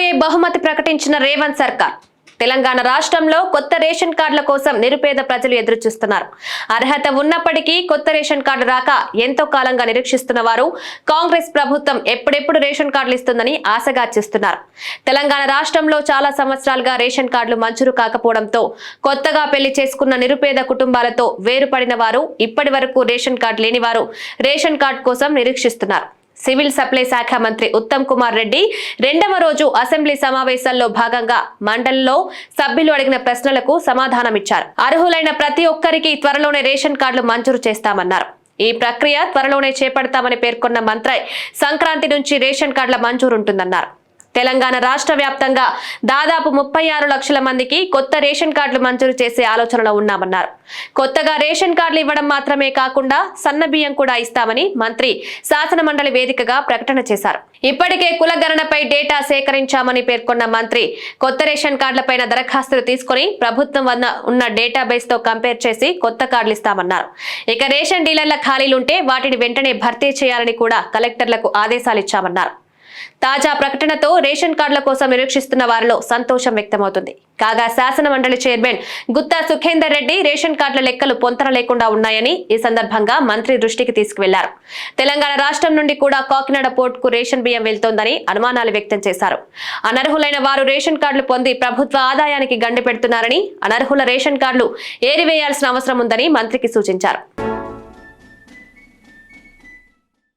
రాబోయే బహుమతి ప్రకటించిన రేవంత్ సర్కార్. తెలంగాణ రాష్ట్రంలో కొత్త రేషన్ కార్డుల కోసం నిరుపేద ప్రజలు ఎదురుచూస్తున్నారు. అర్హత ఉన్నప్పటికీ కొత్త రేషన్ కార్డు రాక ఎంతో కాలంగా నిరీక్షిస్తున్న వారు కాంగ్రెస్ ప్రభుత్వం ఎప్పుడెప్పుడు రేషన్ కార్డులు ఇస్తుందని ఆశగా చూస్తున్నారు. తెలంగాణ రాష్ట్రంలో చాలా సంవత్సరాలుగా రేషన్ కార్డులు మంజూరు కాకపోవడంతో కొత్తగా పెళ్లి చేసుకున్న నిరుపేద కుటుంబాలతో వేరుపడిన వారు, ఇప్పటి వరకు రేషన్ కార్డు లేని వారు రేషన్ కార్డు కోసం నిరీక్షిస్తున్నారు. సివిల్ సప్లై శాఖ మంత్రి ఉత్తమ్ కుమార్ రెడ్డి రెండవ రోజు అసెంబ్లీ సమావేశాల్లో భాగంగా మండలిలో సభ్యులు అడిగిన ప్రశ్నలకు సమాధానమిచ్చారు. అర్హులైన ప్రతి ఒక్కరికి త్వరలోనే రేషన్ కార్డులు మంజూరు చేస్తామన్నారు. ఈ ప్రక్రియ త్వరలోనే చేపడతామని పేర్కొన్న మంత్రి సంక్రాంతి నుంచి రేషన్ కార్డుల మంజూరు ఉంటుందన్నారు. తెలంగాణ రాష్ట్ర వ్యాప్తంగా దాదాపు 36 లక్షల మందికి కొత్త రేషన్ కార్డులు మంజూరు చేసే ఆలోచనలో ఉన్నామన్నారు. కొత్తగా రేషన్ కార్డులు ఇవ్వడం మాత్రమే కాకుండా సన్న బియ్యం కూడా ఇస్తామని మంత్రి శాసన మండలి వేదికగా ప్రకటన చేశారు. ఇప్పటికే కులగణనపై డేటా సేకరించామని పేర్కొన్న మంత్రి కొత్త రేషన్ కార్డులపైన దరఖాస్తులు తీసుకుని ప్రభుత్వం వద్ద ఉన్న డేటాబేస్ తో కంపేర్ చేసి కొత్త కార్డులు ఇస్తామన్నారు. ఇక రేషన్ డీలర్ల ఖాళీలుంటే వాటిని వెంటనే భర్తీ చేయాలని కూడా కలెక్టర్లకు ఆదేశాలు ఇచ్చామన్నారు. తాజా ప్రకటనతో రేషన్ కార్డుల కోసం నిరీక్షిస్తున్న వారిలో సంతోషం వ్యక్తమవుతుంది. కాగా శాసన మండలి చైర్మన్ గుత్తా సుఖేందర్ రెడ్డి రేషన్ కార్డుల లెక్కలు పొంతన లేకుండా ఉన్నాయని ఈ సందర్భంగా మంత్రి దృష్టికి తీసుకువెళ్లారు. తెలంగాణ రాష్ట్రం నుండి కూడా కాకినాడ పోర్టుకు రేషన్ బియ్యం వెళ్తోందని అనుమానాలు వ్యక్తం చేశారు. అనర్హులైన వారు రేషన్ కార్డులు పొంది ప్రభుత్వ ఆదాయానికి గండి పెడుతున్నారని, అనర్హుల రేషన్ కార్డులు ఏరివేయాల్సిన అవసరం ఉందని మంత్రికి సూచించారు.